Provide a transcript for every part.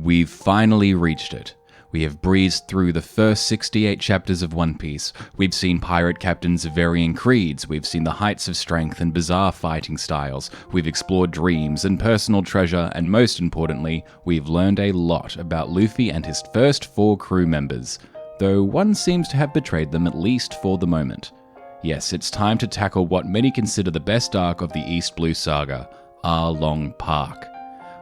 We've finally reached it. We have breezed through the first 68 chapters of One Piece. We've seen pirate captains of varying creeds. We've seen the heights of strength and bizarre fighting styles. We've explored dreams and personal treasure, and most importantly, we've learned a lot about Luffy and his first 4 crew members, though one seems to have betrayed them at least for the moment. Yes, it's time to tackle what many consider the best arc of the East Blue Saga, Arlong Park,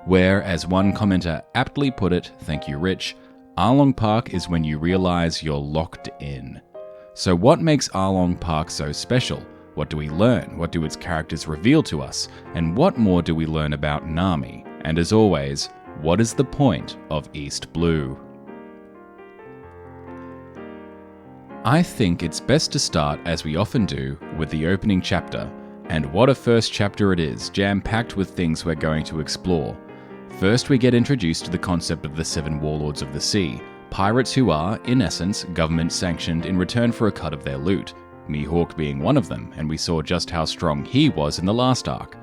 where, as one commenter aptly put it, thank you Rich, Arlong Park is when you realize you're locked in. So what makes Arlong Park so special? What do we learn? What do its characters reveal to us? And what more do we learn about Nami? And as always, what is the point of East Blue? I think it's best to start, as we often do, with the opening chapter. And what a first chapter it is, jam-packed with things we're going to explore. First, we get introduced to the concept of the 7 Warlords of the Sea, pirates who are, in essence, government-sanctioned in return for a cut of their loot, Mihawk being one of them, and we saw just how strong he was in the last arc.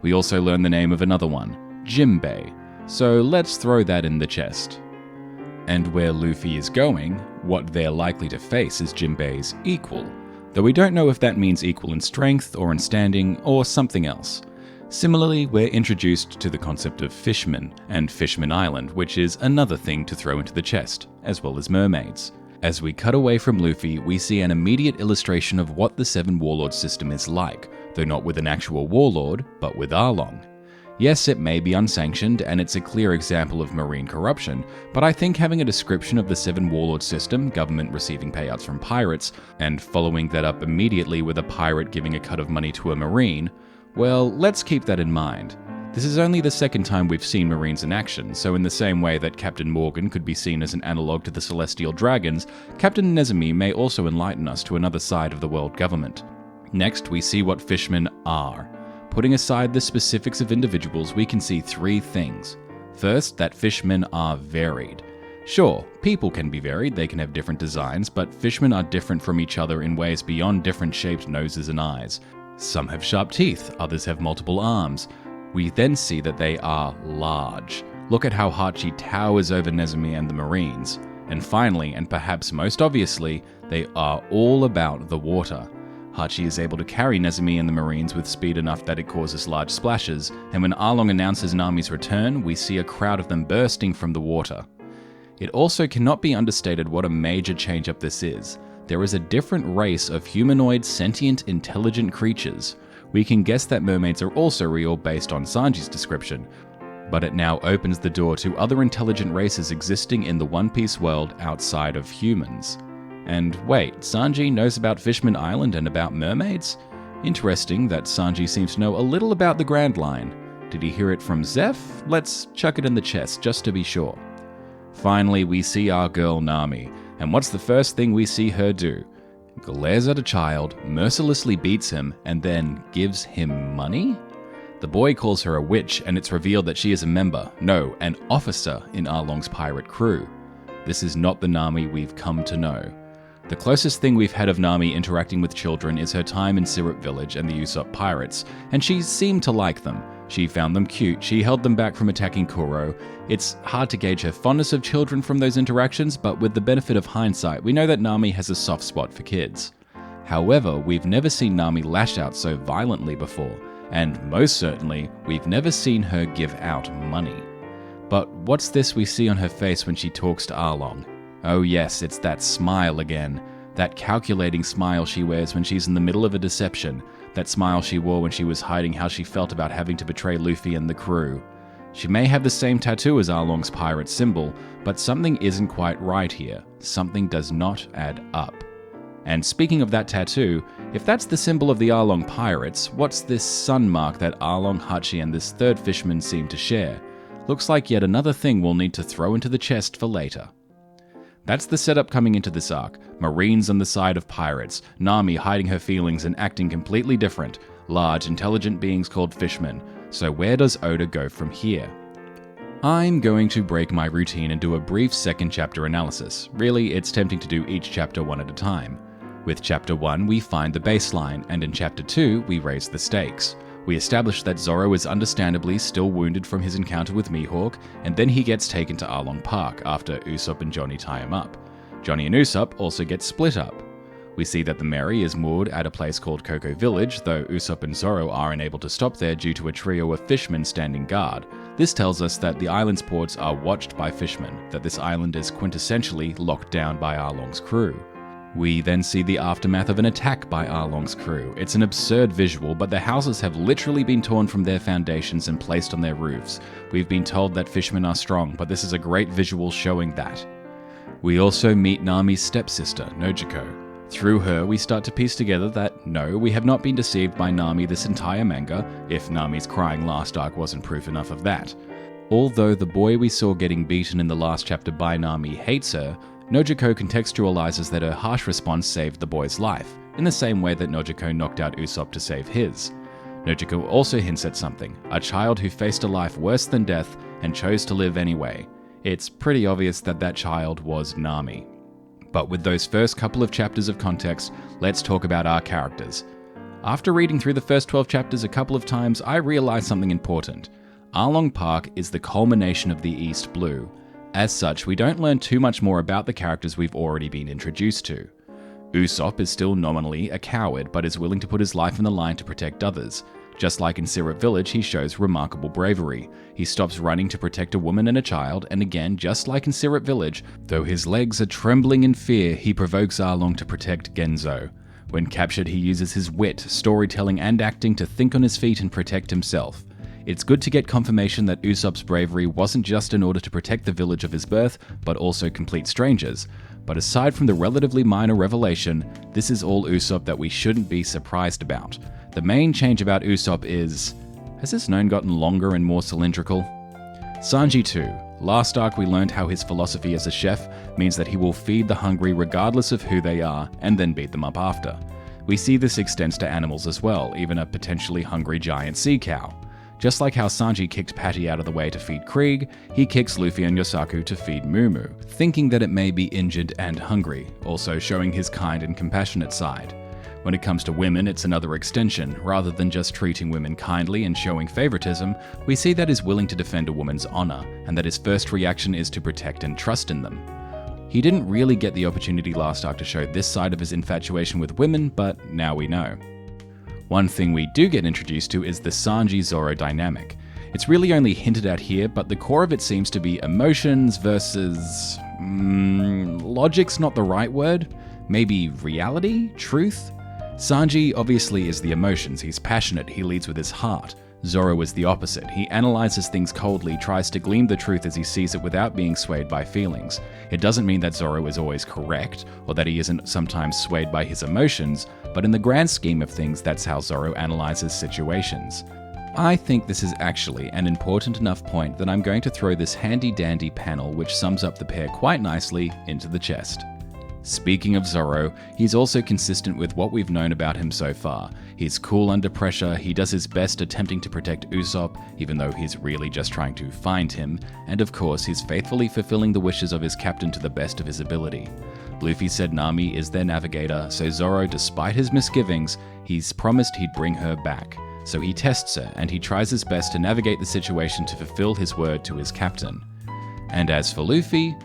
We also learn the name of another one, Jinbei, so let's throw that in the chest. And where Luffy is going, what they're likely to face is Jinbei's equal, though we don't know if that means equal in strength or in standing or something else. Similarly, we're introduced to the concept of Fishmen and Fishman Island, which is another thing to throw into the chest, as well as mermaids. As we cut away from Luffy, we see an immediate illustration of what the 7 Warlord system is like, though not with an actual warlord, but with Arlong. Yes, it may be unsanctioned, and it's a clear example of marine corruption, but I think having a description of the 7 Warlord system, government receiving payouts from pirates, and following that up immediately with a pirate giving a cut of money to a marine, well, let's keep that in mind. This is only the second time we've seen Marines in action, so in the same way that Captain Morgan could be seen as an analogue to the Celestial Dragons, Captain Nezumi may also enlighten us to another side of the world government. Next, we see what Fishmen are. Putting aside the specifics of individuals, we can see 3 things. First, that Fishmen are varied. Sure, people can be varied, they can have different designs, but Fishmen are different from each other in ways beyond different shaped noses and eyes. Some have sharp teeth, others have multiple arms. We then see that they are large. Look at how Hachi towers over Nezumi and the Marines. And finally, and perhaps most obviously, they are all about the water. Hachi is able to carry Nezumi and the Marines with speed enough that it causes large splashes, and when Arlong announces Nami's return, we see a crowd of them bursting from the water. It also cannot be understated what a major change-up this is. There is a different race of humanoid, sentient, intelligent creatures. We can guess that mermaids are also real based on Sanji's description, but it now opens the door to other intelligent races existing in the One Piece world outside of humans. And wait, Sanji knows about Fishman Island and about mermaids? Interesting that Sanji seems to know a little about the Grand Line. Did he hear it from Zeph? Let's chuck it in the chest just to be sure. Finally, we see our girl Nami. And what's the first thing we see her do? Glares at a child, mercilessly beats him, and then gives him money? The boy calls her a witch, and it's revealed that she is a member, no, an officer in Arlong's pirate crew. This is not the Nami we've come to know. The closest thing we've had of Nami interacting with children is her time in Syrup Village and the Usopp pirates, and she seemed to like them. She found them cute, she held them back from attacking Kuro. It's hard to gauge her fondness of children from those interactions, but with the benefit of hindsight, we know that Nami has a soft spot for kids. However, we've never seen Nami lash out so violently before, and most certainly, we've never seen her give out money. But what's this we see on her face when she talks to Arlong? Oh yes, it's that smile again. That calculating smile she wears when she's in the middle of a deception. That smile she wore when she was hiding how she felt about having to betray Luffy and the crew. She may have the same tattoo as Arlong's pirate symbol, but something isn't quite right here. Something does not add up. And speaking of that tattoo, if that's the symbol of the Arlong pirates, what's this sun mark that Arlong, Hachi, and this third fishman seem to share? Looks like yet another thing we'll need to throw into the chest for later. That's the setup coming into this arc. Marines on the side of pirates, Nami hiding her feelings and acting completely different, large, intelligent beings called Fishmen. So where does Oda go from here? I'm going to break my routine and do a brief second chapter analysis. Really, it's tempting to do each chapter one at a time. With chapter 1, we find the baseline, and in chapter 2, we raise the stakes. We establish that Zoro is understandably still wounded from his encounter with Mihawk, and then he gets taken to Arlong Park after Usopp and Johnny tie him up. Johnny and Usopp also get split up. We see that the Mary is moored at a place called Cocoa Village, though Usopp and Zoro are unable to stop there due to a trio of fishmen standing guard. This tells us that the island's ports are watched by fishmen, that this island is quintessentially locked down by Arlong's crew. We then see the aftermath of an attack by Arlong's crew. It's an absurd visual, but the houses have literally been torn from their foundations and placed on their roofs. We've been told that fishmen are strong, but this is a great visual showing that. We also meet Nami's stepsister, Nojiko. Through her, we start to piece together that no, we have not been deceived by Nami this entire manga, if Nami's crying last arc wasn't proof enough of that. Although the boy we saw getting beaten in the last chapter by Nami hates her, Nojiko contextualizes that her harsh response saved the boy's life, in the same way that Nojiko knocked out Usopp to save his. Nojiko also hints at something, a child who faced a life worse than death and chose to live anyway. It's pretty obvious that that child was Nami. But with those first couple of chapters of context, let's talk about our characters. After reading through the first 12 chapters a couple of times, I realized something important. Arlong Park is the culmination of the East Blue. As such, we don't learn too much more about the characters we've already been introduced to. Usopp is still nominally a coward, but is willing to put his life on the line to protect others. Just like in Syrup Village, he shows remarkable bravery. He stops running to protect a woman and a child, and again, just like in Syrup Village, though his legs are trembling in fear, he provokes Arlong to protect Genzo. When captured, he uses his wit, storytelling, and acting to think on his feet and protect himself. It's good to get confirmation that Usopp's bravery wasn't just in order to protect the village of his birth, but also complete strangers. But aside from the relatively minor revelation, this is all Usopp that we shouldn't be surprised about. The main change about Usopp is... has his nose gotten longer and more cylindrical? Sanji too. Last arc we learned how his philosophy as a chef means that he will feed the hungry regardless of who they are, and then beat them up after. We see this extends to animals as well, even a potentially hungry giant sea cow. Just like how Sanji kicked Patty out of the way to feed Krieg, he kicks Luffy and Yosaku to feed Mumu, thinking that it may be injured and hungry, also showing his kind and compassionate side. When it comes to women, it's another extension. Rather than just treating women kindly and showing favoritism, we see that he's willing to defend a woman's honor, and that his first reaction is to protect and trust in them. He didn't really get the opportunity last arc to show this side of his infatuation with women, but now we know. One thing we do get introduced to is the Sanji-Zoro Dynamic. It's really only hinted at here, but the core of it seems to be emotions versus... logic's not the right word? Maybe reality? Truth? Sanji obviously is the emotions. He's passionate, he leads with his heart. Zoro is the opposite. He analyzes things coldly, tries to glean the truth as he sees it without being swayed by feelings. It doesn't mean that Zoro is always correct, or that he isn't sometimes swayed by his emotions, but in the grand scheme of things, that's how Zoro analyzes situations. I think this is actually an important enough point that I'm going to throw this handy-dandy panel which sums up the pair quite nicely into the chest. Speaking of Zoro, he's also consistent with what we've known about him so far. He's cool under pressure, he does his best attempting to protect Usopp, even though he's really just trying to find him, and of course he's faithfully fulfilling the wishes of his captain to the best of his ability. Luffy said Nami is their navigator, so Zoro, despite his misgivings, he's promised he'd bring her back. So he tests her, and he tries his best to navigate the situation to fulfill his word to his captain. And as for Luffy,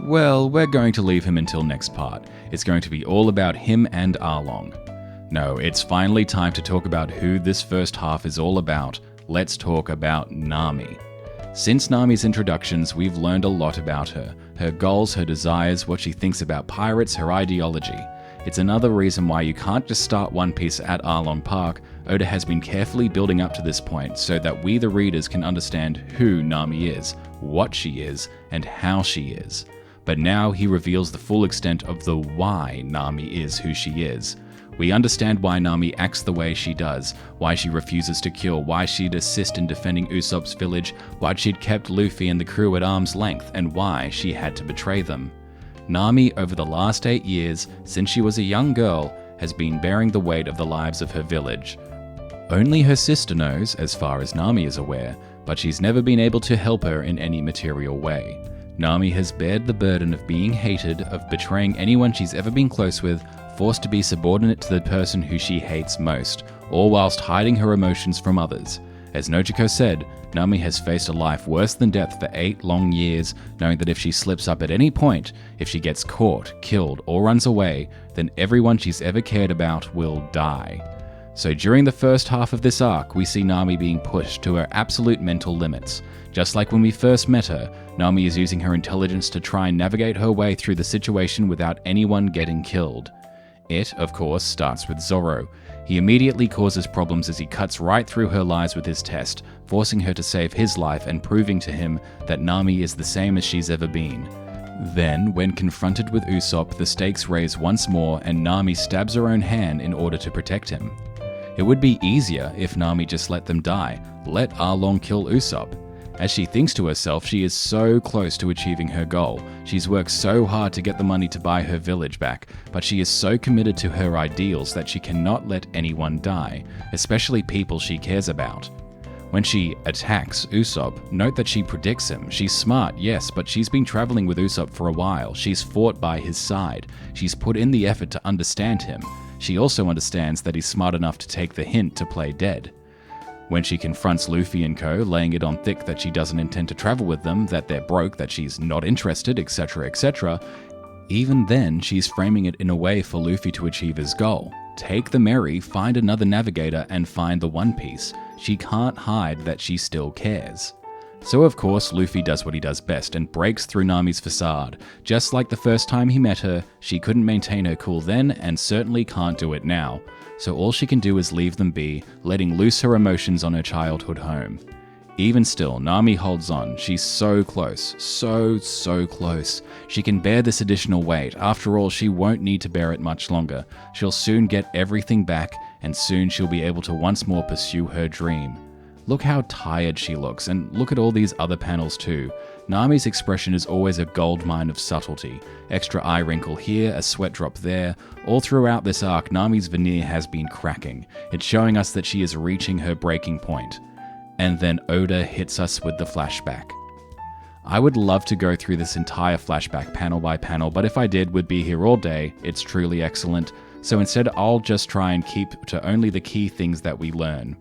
well, we're going to leave him until next part. It's going to be all about him and Arlong. No, it's finally time to talk about who this first half is all about. Let's talk about Nami. Since Nami's introductions, we've learned a lot about her. Her goals, her desires, what she thinks about pirates, her ideology. It's another reason why you can't just start One Piece at Arlong Park. Oda has been carefully building up to this point so that we the readers can understand who Nami is, what she is, and how she is. But now he reveals the full extent of the why Nami is who she is. We understand why Nami acts the way she does, why she refuses to kill, why she'd assist in defending Usopp's village, why she'd kept Luffy and the crew at arm's length, and why she had to betray them. Nami, over the last 8 years, since she was a young girl, has been bearing the weight of the lives of her village. Only her sister knows, as far as Nami is aware, but she's never been able to help her in any material way. Nami has bared the burden of being hated, of betraying anyone she's ever been close with, forced to be subordinate to the person who she hates most, all whilst hiding her emotions from others. As Nojiko said, Nami has faced a life worse than death for 8 long years, knowing that if she slips up at any point, if she gets caught, killed, or runs away, then everyone she's ever cared about will die. So during the first half of this arc, we see Nami being pushed to her absolute mental limits. Just like when we first met her, Nami is using her intelligence to try and navigate her way through the situation without anyone getting killed. It, of course, starts with Zoro. He immediately causes problems as he cuts right through her lies with his test, forcing her to save his life and proving to him that Nami is the same as she's ever been. Then, when confronted with Usopp, the stakes raise once more and Nami stabs her own hand in order to protect him. It would be easier if Nami just let them die, let Arlong kill Usopp. As she thinks to herself, she is so close to achieving her goal. She's worked so hard to get the money to buy her village back, but she is so committed to her ideals that she cannot let anyone die, especially people she cares about. When she attacks Usopp, note that she predicts him. She's smart, yes, but she's been traveling with Usopp for a while. She's fought by his side. She's put in the effort to understand him. She also understands that he's smart enough to take the hint to play dead. When she confronts Luffy and co, laying it on thick that she doesn't intend to travel with them, that they're broke, that she's not interested, etc., etc., even then she's framing it in a way for Luffy to achieve his goal. Take the Merry, find another navigator, and find the One Piece. She can't hide that she still cares. So of course, Luffy does what he does best and breaks through Nami's facade. Just like the first time he met her, she couldn't maintain her cool then and certainly can't do it now. So all she can do is leave them be, letting loose her emotions on her childhood home. Even still, Nami holds on. She's so close. So close. She can bear this additional weight. After all, she won't need to bear it much longer. She'll soon get everything back, and soon she'll be able to once more pursue her dream. Look how tired she looks, and look at all these other panels too. Nami's expression is always a goldmine of subtlety. Extra eye wrinkle here, a sweat drop there. All throughout this arc, Nami's veneer has been cracking. It's showing us that she is reaching her breaking point. And then Oda hits us with the flashback. I would love to go through this entire flashback panel by panel, but if I did, we'd be here all day. It's truly excellent. So instead, I'll just try and keep to only the key things that we learn.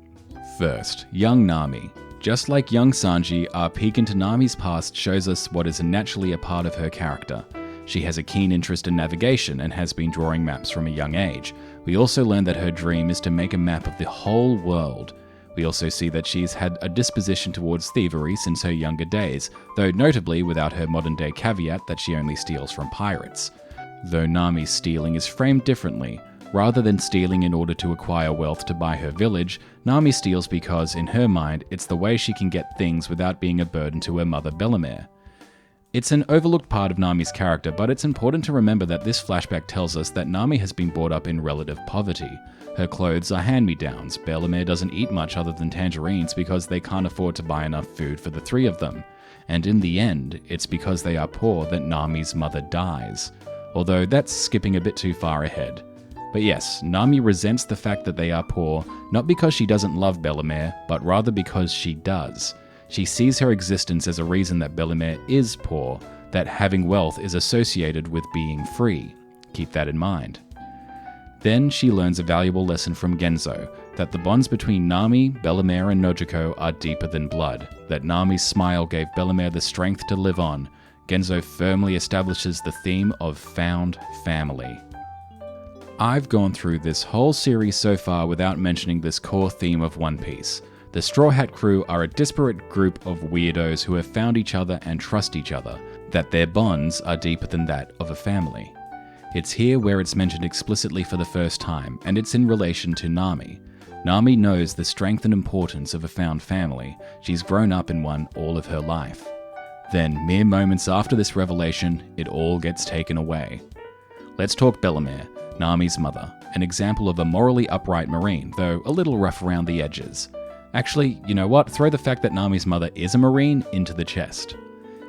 First, young Nami. Just like young Sanji, our peek into Nami's past shows us what is naturally a part of her character. She has a keen interest in navigation and has been drawing maps from a young age. We also learn that her dream is to make a map of the whole world. We also see that she's had a disposition towards thievery since her younger days, though notably without her modern-day caveat that she only steals from pirates. Though Nami's stealing is framed differently. Rather than stealing in order to acquire wealth to buy her village, Nami steals because, in her mind, it's the way she can get things without being a burden to her mother Belle-Mère. It's an overlooked part of Nami's character, but it's important to remember that this flashback tells us that Nami has been brought up in relative poverty. Her clothes are hand-me-downs. Belle-Mère doesn't eat much other than tangerines because they can't afford to buy enough food for the three of them. And in the end, it's because they are poor that Nami's mother dies. Although that's skipping a bit too far ahead. But yes, Nami resents the fact that they are poor, not because she doesn't love Belle-Mère, but rather because she does. She sees her existence as a reason that Belle-Mère is poor, that having wealth is associated with being free. Keep that in mind. Then she learns a valuable lesson from Genzo, that the bonds between Nami, Belle-Mère and Nojiko are deeper than blood, that Nami's smile gave Belle-Mère the strength to live on. Genzo firmly establishes the theme of found family. I've gone through this whole series so far without mentioning this core theme of One Piece. The Straw Hat Crew are a disparate group of weirdos who have found each other and trust each other, that their bonds are deeper than that of a family. It's here where it's mentioned explicitly for the first time, and it's in relation to Nami. Nami knows the strength and importance of a found family. She's grown up in one all of her life. Then, mere moments after this revelation, it all gets taken away. Let's talk Belle-Mère, Nami's mother, an example of a morally upright marine, though a little rough around the edges. Actually, you know what? Throw the fact that Nami's mother is a marine into the chest.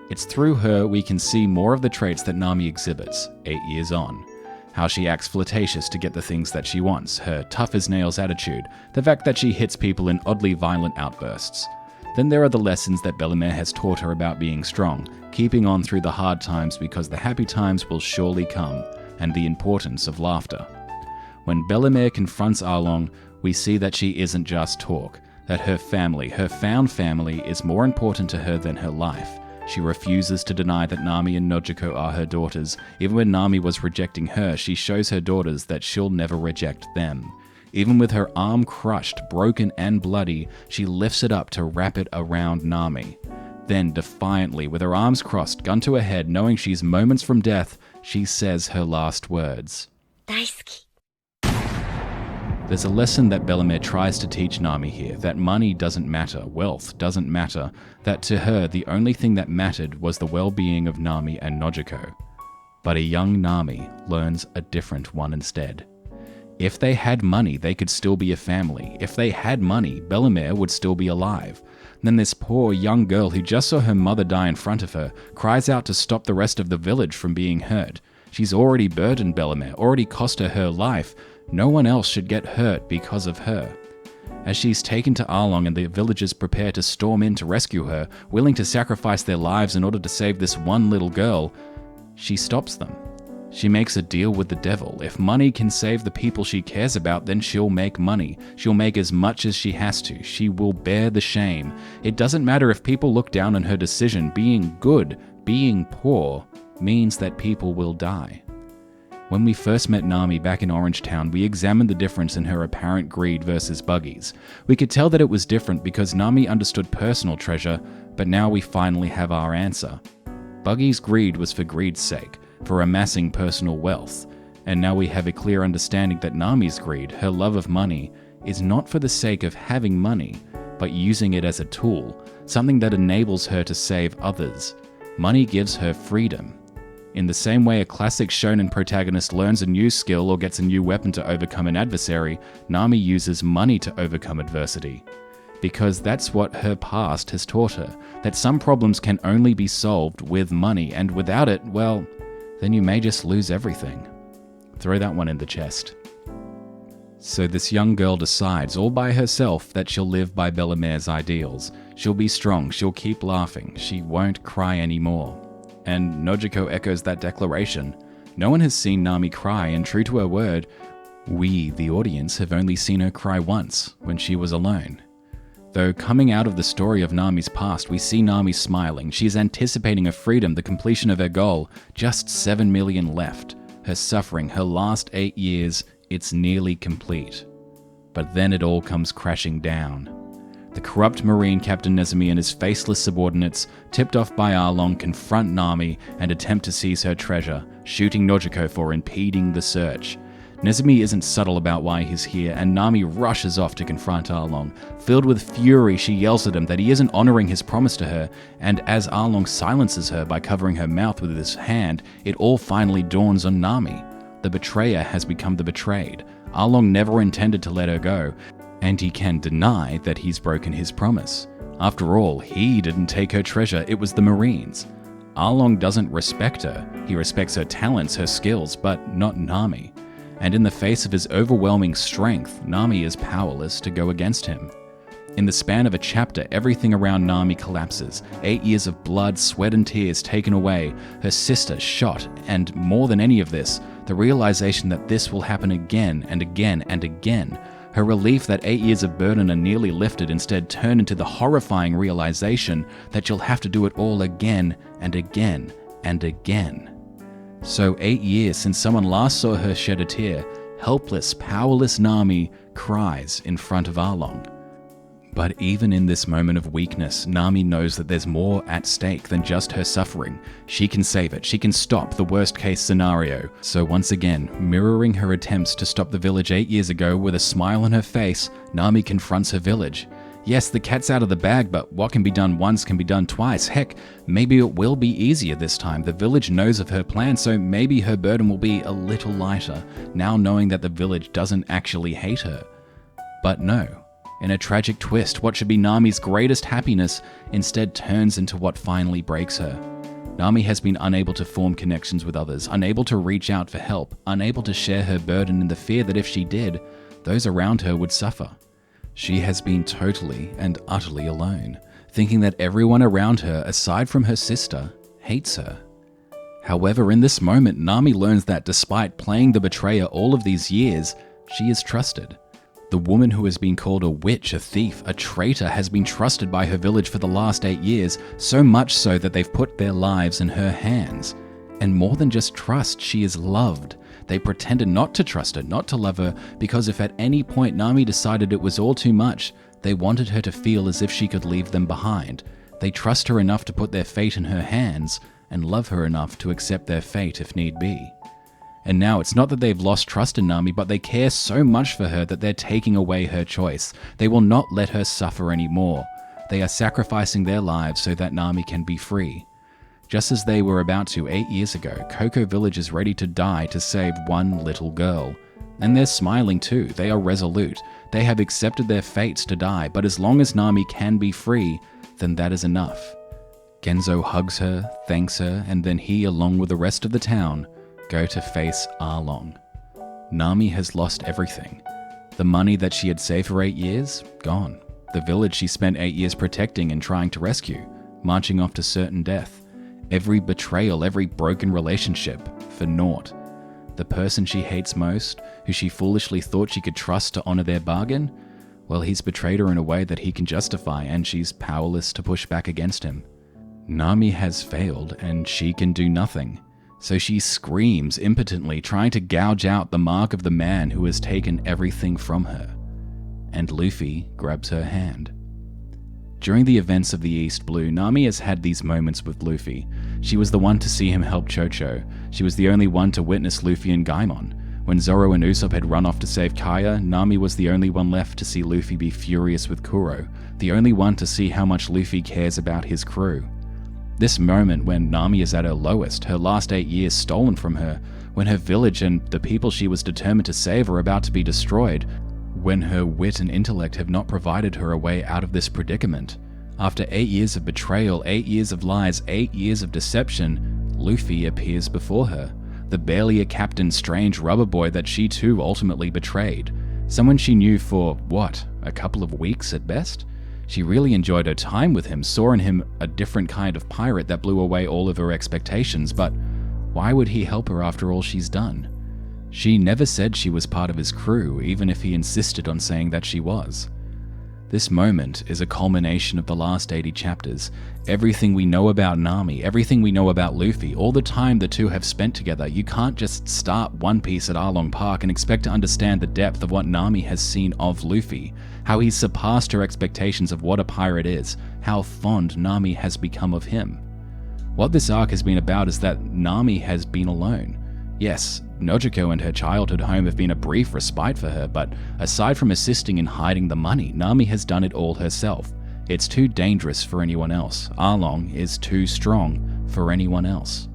It's through her we can see more of the traits that Nami exhibits, 8 years on. How she acts flirtatious to get the things that she wants, her tough-as-nails attitude, the fact that she hits people in oddly violent outbursts. Then there are the lessons that Belle-Mère has taught her about being strong, keeping on through the hard times because the happy times will surely come, and the importance of laughter. When Belle-Mère confronts Arlong, we see that she isn't just talk, that her family, her found family, is more important to her than her life. She refuses to deny that Nami and Nojiko are her daughters. Even when Nami was rejecting her, she shows her daughters that she'll never reject them. Even with her arm crushed, broken and bloody, she lifts it up to wrap it around Nami. Then, defiantly, with her arms crossed, gun to her head, knowing she's moments from death, she says her last words. 大好き. There's a lesson that Belle-Mère tries to teach Nami here, that money doesn't matter, wealth doesn't matter, that to her the only thing that mattered was the well-being of Nami and Nojiko. But a young Nami learns a different one instead. If they had money, they could still be a family. If they had money, Belle-Mère would still be alive. And then this poor young girl who just saw her mother die in front of her cries out to stop the rest of the village from being hurt. She's already burdened Belle-Mère, already cost her life. No one else should get hurt because of her. As she's taken to Arlong and the villagers prepare to storm in to rescue her, willing to sacrifice their lives in order to save this one little girl, she stops them. She makes a deal with the devil. If money can save the people she cares about, then she'll make money. She'll make as much as she has to. She will bear the shame. It doesn't matter if people look down on her decision. Being good, being poor, means that people will die. When we first met Nami back in Orange Town, we examined the difference in her apparent greed versus Buggy's. We could tell that it was different because Nami understood personal treasure, but now we finally have our answer. Buggy's greed was for greed's sake, for amassing personal wealth, and now we have a clear understanding that Nami's greed, her love of money, is not for the sake of having money, but using it as a tool, something that enables her to save others. Money gives her freedom. In the same way a classic shonen protagonist learns a new skill or gets a new weapon to overcome an adversary, Nami uses money to overcome adversity. Because that's what her past has taught her, that some problems can only be solved with money, and without it, well, then you may just lose everything. Throw that one in the chest. So this young girl decides all by herself that she'll live by Belle-Mère's ideals. She'll be strong, she'll keep laughing, she won't cry anymore. And Nojiko echoes that declaration. No one has seen Nami cry, and true to her word, we, the audience, have only seen her cry once, when she was alone. Though coming out of the story of Nami's past, we see Nami smiling. She's anticipating her freedom, the completion of her goal. Just 7 million left. Her suffering, her last 8 years, it's nearly complete. But then it all comes crashing down. The corrupt Marine Captain Nezumi and his faceless subordinates, tipped off by Arlong, confront Nami and attempt to seize her treasure, shooting Nojiko for impeding the search. Nezumi isn't subtle about why he's here, and Nami rushes off to confront Arlong. Filled with fury, she yells at him that he isn't honoring his promise to her, and as Arlong silences her by covering her mouth with his hand, it all finally dawns on Nami. The betrayer has become the betrayed. Arlong never intended to let her go, and he can deny that he's broken his promise. After all, he didn't take her treasure, it was the Marines. Arlong doesn't respect her. He respects her talents, her skills, but not Nami. And in the face of his overwhelming strength, Nami is powerless to go against him. In the span of a chapter, everything around Nami collapses. 8 years of blood, sweat and tears taken away, her sister shot, and more than any of this, the realization that this will happen again and again and again. Her relief that 8 years of burden are nearly lifted instead turn into the horrifying realization that you'll have to do it all again and again and again. So 8 years since someone last saw her shed a tear, helpless, powerless Nami cries in front of Arlong. But even in this moment of weakness, Nami knows that there's more at stake than just her suffering. She can save it. She can stop the worst case scenario. So once again, mirroring her attempts to stop the village 8 years ago with a smile on her face, Nami confronts her village. Yes, the cat's out of the bag, but what can be done once can be done twice. Heck, maybe it will be easier this time. The village knows of her plan, so maybe her burden will be a little lighter, now knowing that the village doesn't actually hate her. But no. In a tragic twist, what should be Nami's greatest happiness instead turns into what finally breaks her. Nami has been unable to form connections with others, unable to reach out for help, unable to share her burden in the fear that if she did, those around her would suffer. She has been totally and utterly alone, thinking that everyone around her, aside from her sister, hates her. However, in this moment, Nami learns that despite playing the betrayer all of these years, she is trusted. The woman who has been called a witch, a thief, a traitor has been trusted by her village for the last 8 years, so much so that they've put their lives in her hands. And more than just trust, she is loved. They pretended not to trust her, not to love her, because if at any point Nami decided it was all too much, they wanted her to feel as if she could leave them behind. They trust her enough to put their fate in her hands, and love her enough to accept their fate if need be. And now it's not that they've lost trust in Nami, but they care so much for her that they're taking away her choice. They will not let her suffer anymore. They are sacrificing their lives so that Nami can be free. Just as they were about to 8 years ago, Cocoa Village is ready to die to save one little girl. And they're smiling too. They are resolute. They have accepted their fates to die, but as long as Nami can be free, then that is enough. Genzo hugs her, thanks her, and then he, along with the rest of the town, go to face Arlong. Nami has lost everything. The money that she had saved for 8 years, gone. The village she spent 8 years protecting and trying to rescue, marching off to certain death. Every betrayal, every broken relationship, for naught. The person she hates most, who she foolishly thought she could trust to honor their bargain, well, he's betrayed her in a way that he can justify, and she's powerless to push back against him. Nami has failed, and she can do nothing. So she screams impotently, trying to gouge out the mark of the man who has taken everything from her. And Luffy grabs her hand. During the events of the East Blue, Nami has had these moments with Luffy. She was the one to see him help Chocho. She was the only one to witness Luffy and Gaimon. When Zoro and Usopp had run off to save Kaya, Nami was the only one left to see Luffy be furious with Kuro, the only one to see how much Luffy cares about his crew. This moment when Nami is at her lowest, her last 8 years stolen from her, when her village and the people she was determined to save are about to be destroyed, when her wit and intellect have not provided her a way out of this predicament. After 8 years of betrayal, 8 years of lies, 8 years of deception, Luffy appears before her. The barely a captain strange rubber boy that she too ultimately betrayed. Someone she knew for, what, a couple of weeks at best? She really enjoyed her time with him, saw in him a different kind of pirate that blew away all of her expectations, but why would he help her after all she's done? She never said she was part of his crew, even if he insisted on saying that she was. This moment is a culmination of the last 80 chapters. Everything we know about Nami, everything we know about Luffy, all the time the two have spent together. You can't just start One Piece at Arlong Park and expect to understand the depth of what Nami has seen of Luffy, how he's surpassed her expectations of what a pirate is, how fond Nami has become of him. What this arc has been about is that Nami has been alone. Yes, Nojiko and her childhood home have been a brief respite for her, but aside from assisting in hiding the money, Nami has done it all herself. It's too dangerous for anyone else. Arlong is too strong for anyone else.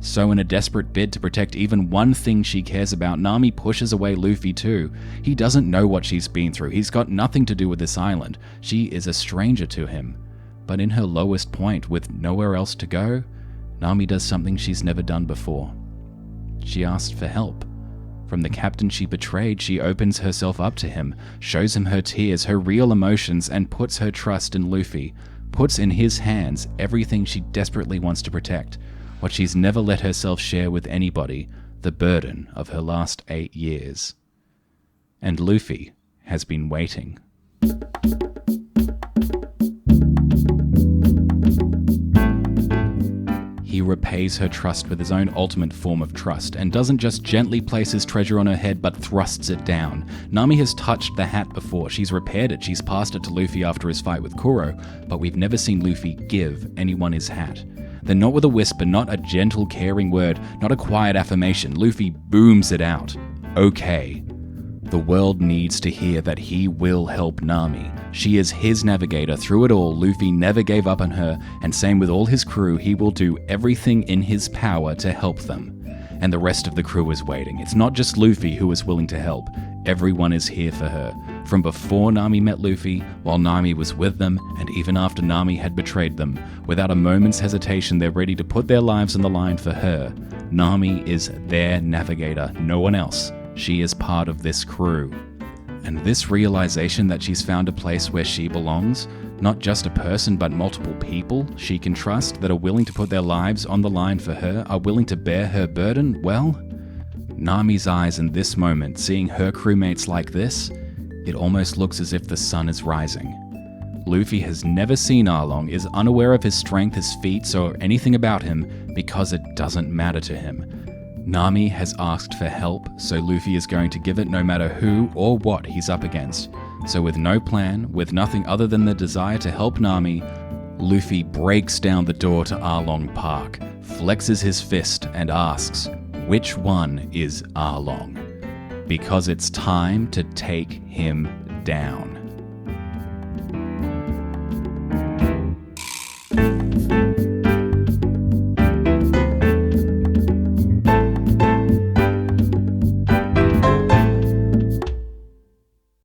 So in a desperate bid to protect even one thing she cares about, Nami pushes away Luffy too. He doesn't know what she's been through. He's got nothing to do with this island. She is a stranger to him. But in her lowest point, with nowhere else to go, Nami does something she's never done before. She asked for help. From the captain she betrayed, she opens herself up to him, shows him her tears, her real emotions, and puts her trust in Luffy, puts in his hands everything she desperately wants to protect, what she's never let herself share with anybody, the burden of her last 8 years. And Luffy has been waiting. He repays her trust with his own ultimate form of trust, and doesn't just gently place his treasure on her head, but thrusts it down. Nami has touched the hat before, she's repaired it, she's passed it to Luffy after his fight with Kuro, but we've never seen Luffy give anyone his hat. Then not with a whisper, not a gentle, caring word, not a quiet affirmation, Luffy booms it out. Okay. The world needs to hear that he will help Nami. She is his navigator. Through it all, Luffy never gave up on her, and same with all his crew, he will do everything in his power to help them. And the rest of the crew is waiting. It's not just Luffy who is willing to help. Everyone is here for her. From before Nami met Luffy, while Nami was with them, and even after Nami had betrayed them, without a moment's hesitation, they're ready to put their lives on the line for her. Nami is their navigator, no one else. She is part of this crew. And this realization that she's found a place where she belongs, not just a person but multiple people she can trust that are willing to put their lives on the line for her, are willing to bear her burden, well, Nami's eyes in this moment, seeing her crewmates like this, It almost looks as if the sun is rising. Luffy has never seen Arlong, is unaware of his strength, his feats, or anything about him because it doesn't matter to him. Nami has asked for help, so Luffy is going to give it no matter who or what he's up against. So with no plan, with nothing other than the desire to help Nami, Luffy breaks down the door to Arlong Park, flexes his fist and asks, which one is Arlong? Because it's time to take him down.